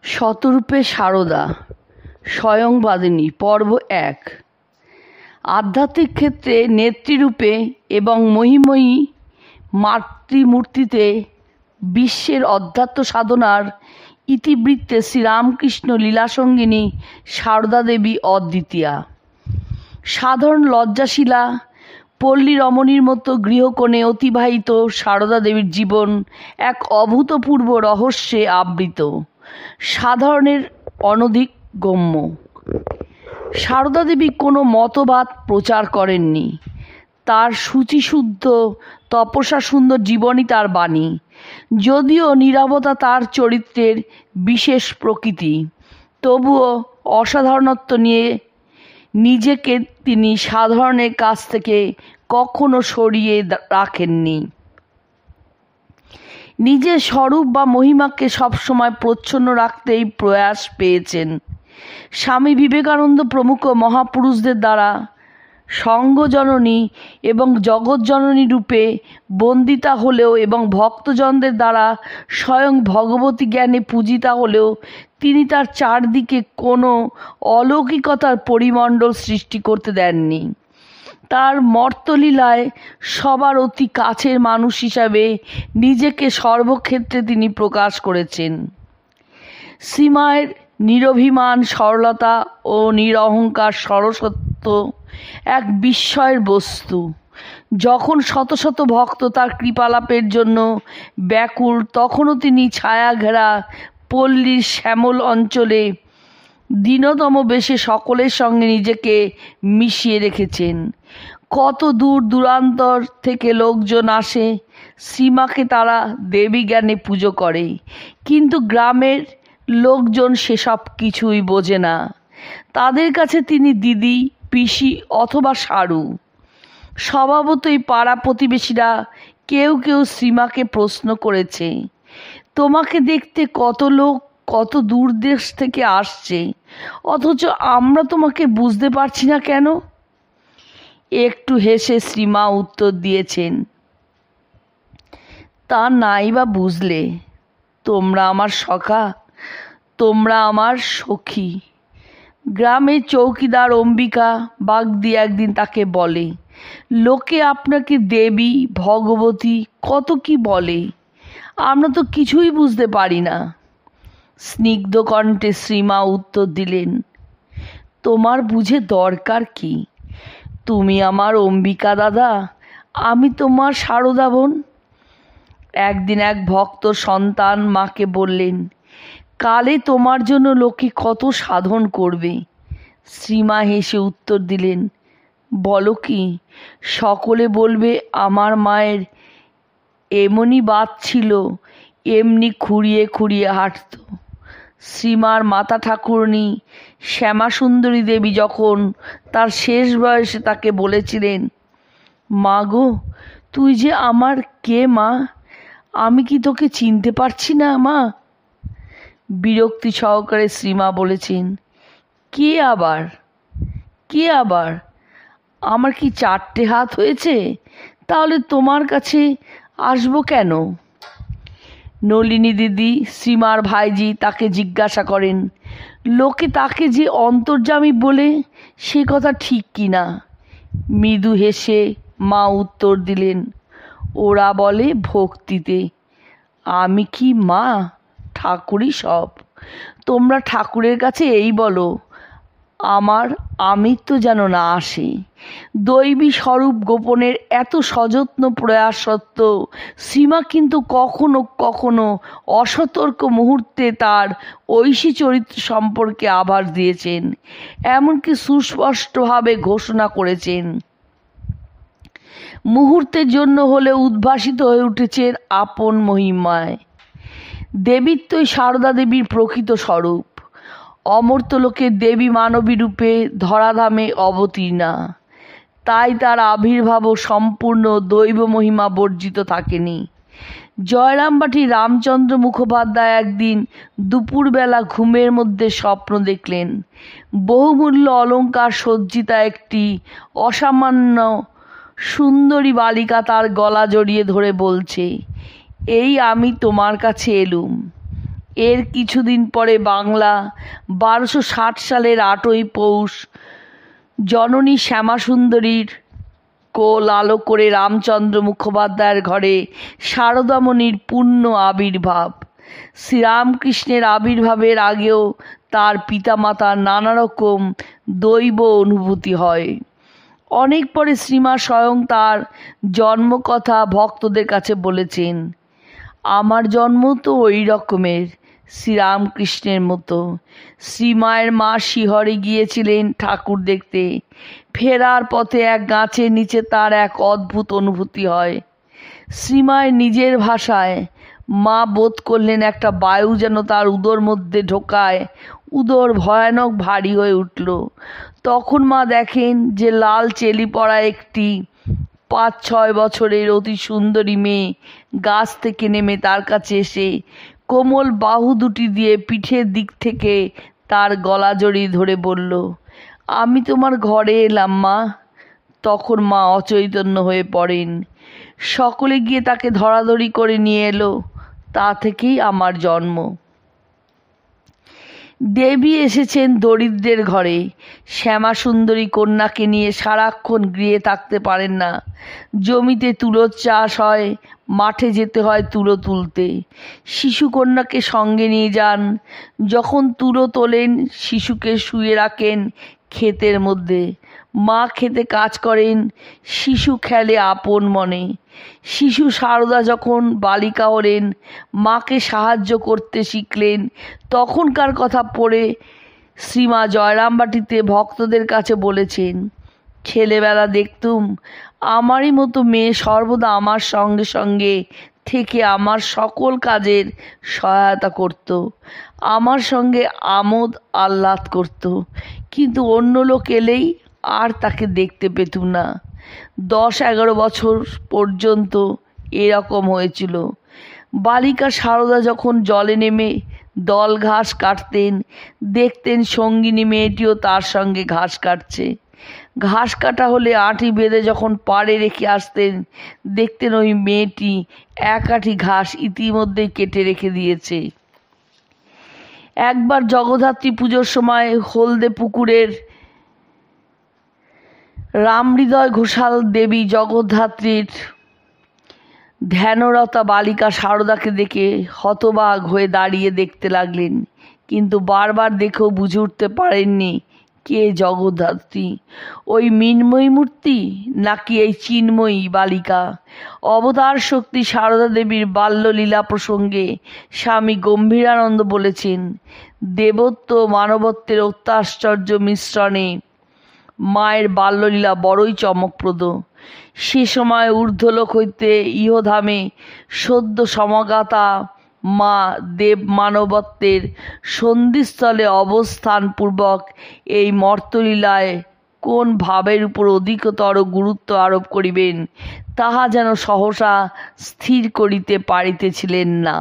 শতরূপে সারদা স্বয়ংবাদিনী পর্ব ১। আধ্যাত্মিক ক্ষেত্রে নেত্রীরূপে এবং মহিময়ী মাতৃমূর্তিতে বিশ্বের অধ্যাত্ম সাধনার ইতিবৃত্তে শ্রীরামকৃষ্ণ লীলাসঙ্গিনী সারদা দেবী অদ্বিতীয়া। সাধারণ লজ্জাশীলা পল্লী রমণীর মতো গৃহকোণে অতিবাহিত সারদা দেবীর জীবন এক অভূতপূর্ব রহস্যে আবৃত, সাধারণের অনধিক গম্য। সারদা দেবী কোনো মতবাদ প্রচার করেননি। তার শুচিশুদ্ধ তপস্যা সুন্দর জীবনই তার বাণী। যদিও নীরবতা তার চরিত্রের বিশেষ প্রকৃতি, তবুও অসাধারণত্ব নিয়ে নিজেকে তিনি সাধারণের কাছ থেকে কখনো সরিয়ে রাখেননি। নিজের স্বরূপ বা মহিমাকে সবসময় প্রচ্ছন্ন রাখতেই প্রয়াস পেয়েছেন। স্বামী বিবেকানন্দ প্রমুখ মহাপুরুষদের দ্বারা সঙ্ঘজননী এবং জগৎজননী রূপে বন্দিতা হলেও এবং ভক্তজনদের দ্বারা স্বয়ং ভগবতী জ্ঞানে পূজিতা হলেও তিনি তার চারদিকে কোনো অলৌকিকতার পরিমণ্ডল সৃষ্টি করতে দেননি। তার মর্তলীলায় সবার অতি কাছের মানুষ হিসাবে নিজেকে সর্বক্ষেত্রে তিনি প্রকাশ করেছেন। শ্রীমায়ের নিরভিমান সরলতা ও নিরহংকার সরসত্ব এক বিস্ময়ের বস্তু। যখন শত শত ভক্ত তার কৃপালাপের জন্য ব্যাকুল, তখনও তিনি ছায়া ঘেরা পল্লীর শ্যামল অঞ্চলে দীনতম বেশে সকলের সঙ্গে নিজেকে মিশিয়ে রেখেছেন। কত দূর দূরান্তর থেকে লোকজন আসে, শ্রীমাকে তারা দেবী জ্ঞানে পুজো করে, কিন্তু গ্রামের লোকজন সেসব কিছুই বোঝে না। তাদের কাছে তিনি দিদি, পিসি অথবা সারু। স্বভাবতই পাড়া প্রতিবেশীরা কেউ কেউ শ্রীমাকে প্রশ্ন করেছে, তোমাকে দেখতে কত লোক কত দূর দেশ থেকে আসছে, অথচ আমরা তোমাকে বুঝতে পারছি না কেন? একটু হেসে শ্রীমা উত্তর দিয়েছেন, তা নাই বা বুঝলে, তোমরা আমার সখা, তোমরা আমার সখী। গ্রামে চৌকিদার অম্বিকা বাগদি একদিন তাকে বলে, লোকে আপনাকে দেবী ভগবতী কত কি বলে, আমরা তো কিছুই বুঝতে পারি না। স্নিগ্ধ কণ্ঠে শ্রীমা উত্তর দিলেন, তোমার বুঝে দরকার কি? তুমি আমার অম্বিকা দাদা, আমি তোমার সারদা বোন। একদিন এক ভক্ত সন্তান মাকে বললেন, কালে তোমার জন্য লোকে কত সাধন করবে। শ্রীমা হেসে উত্তর দিলেন, বলো কি? সকলে বলবে আমার মায়ের এমনই বাত ছিল, এমনি খুঁড়িয়ে খুঁড়িয়ে হাঁটত। শ্রীমার মাতা ঠাকুরনী শ্যামাসুন্দরী দেবী যখন তার শেষ বয়সে তাকে বলেছিলেন, মা গো, তুই যে আমার কে মা, আমি কি তোকে চিনতে পারছি না মা? বিরক্তি সহকারে শ্রীমা বলেছেন, কে আবার, কে আবার? আমার কি 4টে হাত হয়েছে? তাহলে তোমার কাছে আসবো কেন? নলিনী দিদি, শ্রীমার ভাইজি, তাকে জিজ্ঞাসা করেন, লোকে তাকে যে অন্তর্যামী বলে, সে কথা ঠিক কি না? মৃদু হেসে মা উত্তর দিলেন, ওরা বলে ভক্তিতে। আমি কি মা? ঠাকুরই সব। তোমরা ঠাকুরের কাছে এই বলো, আমার আমিত্ব যেন না আসে। দৈবী স্বরূপ গোপনের এত সযত্ন প্রয়াস সত্ত্বেও শ্রীমা কিন্তু কখনো কখনো অসতর্ক মুহূর্তে তার ঐশী চরিত্র সম্পর্কে আভাস দিয়েছেন, এমনকি সুস্পষ্টভাবে ঘোষণা করেছেন। মুহূর্তের জন্য হলে উদ্ভাসিত হয়ে উঠেছেন আপন মহিমায়। দেবীত্বই সারদা দেবীর প্রকৃত স্বরূপ। অমর্ত্যলোকে দেবী মানবী রূপে ধরাধামে অবতীর্ণা, তাই তার আবির্ভাবও সম্পূর্ণ দৈব মহিমা বর্জিত থাকেনি। জয়রামবাটির রামচন্দ্র মুখোপাধ্যায় একদিন দুপুরবেলা ঘুমের মধ্যে স্বপ্ন দেখলেন, বহুমূল্য অলঙ্কার সজ্জিতা একটি অসামান্য সুন্দরী বালিকা তার গলা জড়িয়ে ধরে বলছে, এই আমি তোমার কাছে এলুম, এর কিছুদিন পরে বাংলা 1260 সালের 8ই পৌষ জননী শ্যামাসুন্দরীর কোল আলো করে রামচন্দ্র মুখোপাধ্যায়ের ঘরে শারদামণির পূর্ণ আবির্ভাব। শ্রীরামকৃষ্ণের আবির্ভাবের আগেও তার পিতামাতার নানা রকম দৈব অনুভূতি হয়। অনেক পরে শ্রীমা স্বয়ং তার জন্মকথা ভক্তদের কাছে বলেছেন। আমার জন্ম তো ওই রকমের, শ্রীরামকৃষ্ণের মতো। শ্রীমায়ের মা শিহরে গিয়েছিলেন ঠাকুর দেখতে। ফেরার পথে এক গাছের নিচে তার এক অদ্ভুত অনুভূতি হয়। শ্রীমায়ের নিজের ভাষায় মা বোধ করলেন একটা বায়ু যেন তার উদর মধ্যে ঢোকায়। উদর ভয়ানক ভারী হয়ে উঠল। তখন মা দেখেন যে লাল চেলি পরা একটি 5-6 বছরের অতি সুন্দরী মেয়ে গাছ থেকে নেমে তার কাছে এসে কোমল বাহু দুটি দিয়ে পিঠের দিক থেকে তার গলা জড়িয়ে ধরে বলল, আমি তোমার ঘরে এলাম মা। তখন মা অচৈতন্য হয়ে পড়েন। সকলে গিয়ে তাকে ধরাধরি করে নিয়ে এলো। তা থেকেই আমার জন্ম। দেবী এসেছেন দরিদ্রের ঘরে। শ্যামাসুন্দরী কন্যাকে নিয়ে সারাক্ষণ গৃহে থাকতে পারেন না। জমিতে তুলোর চাষ হয়, মাঠে যেতে হয় তুলো তুলতে। শিশু কন্যাকে সঙ্গে নিয়ে যান। যখন তুলো তোলেন শিশুকে শুয়ে রাখেন ক্ষেতের মধ্যে। মা খেতে কাজ করেন, শিশু খেলে আপন মনে। শিশু সারদা যখন বালিকা হলেন, মাকে সাহায্য করতে শিখলেন। তখনকার কথা পড়ে শ্রীমা জয়রামবাটিতে ভক্তদের কাছে বলেছেন, ছেলেবেলা দেখতুম আমারই মতো মেয়ে সর্বদা আমার সঙ্গে সঙ্গে থেকে আমার সকল কাজের সহায়তা করত, আমার সঙ্গে আমোদ আহ্লাদ করত। কিন্তু অন্য লোক এলেই আর তাকে দেখতে পেতুম না। 10-11 বছর পর্যন্ত এরকম হয়েছিল। বালিকা সারদা যখন জলে নেমে দল ঘাস কাটতেন, দেখতেন সঙ্গিনী মেয়েটিও তার সঙ্গে ঘাস কাটছে। ঘাস কাটা হলে আঁটি বেঁধে যখন পাড়ে রেখে আসতেন, দেখতেন ওই মেয়েটি এক আঁটি ঘাস ইতিমধ্যেই কেটে রেখে দিয়েছে। একবার জগদ্ধাত্রী পুজোর সময় হলদে পুকুরের রামহৃদয় ঘোষাল দেবী জগদ্ধাত্রীর ধ্যানরতা বালিকা সারদাকে দেখে হতবাক হয়ে দাঁড়িয়ে দেখতে লাগলেন। কিন্তু বারবার দেখেও বুঝে উঠতে পারেননি কে জগদ্ধাত্রী, ওই মৃন্ময়ী মূর্তি নাকি এই চিন্ময়ী বালিকা। অবতার শক্তি সারদা দেবীর বাল্যলীলা প্রসঙ্গে স্বামী গম্ভীরানন্দ বলেছেন, দেবত্ব মানবত্বের অত্যাশ্চর্য মিশ্রণে মায়ের বাল্যলীলা বড়ই চমকপ্রদ। সে সময় ঊর্ধ্বলোক হইতে ইহধামে সদ্য সমাগতা মা দেব মানবত্বের সন্ধিস্থলে অবস্থানপূর্বক এই মর্তলীলায় কোন ভাবের উপর অধিকতর গুরুত্ব আরোপ করিবেন তাহা যেন সহসা স্থির করিতে পারিতেছিলেন না।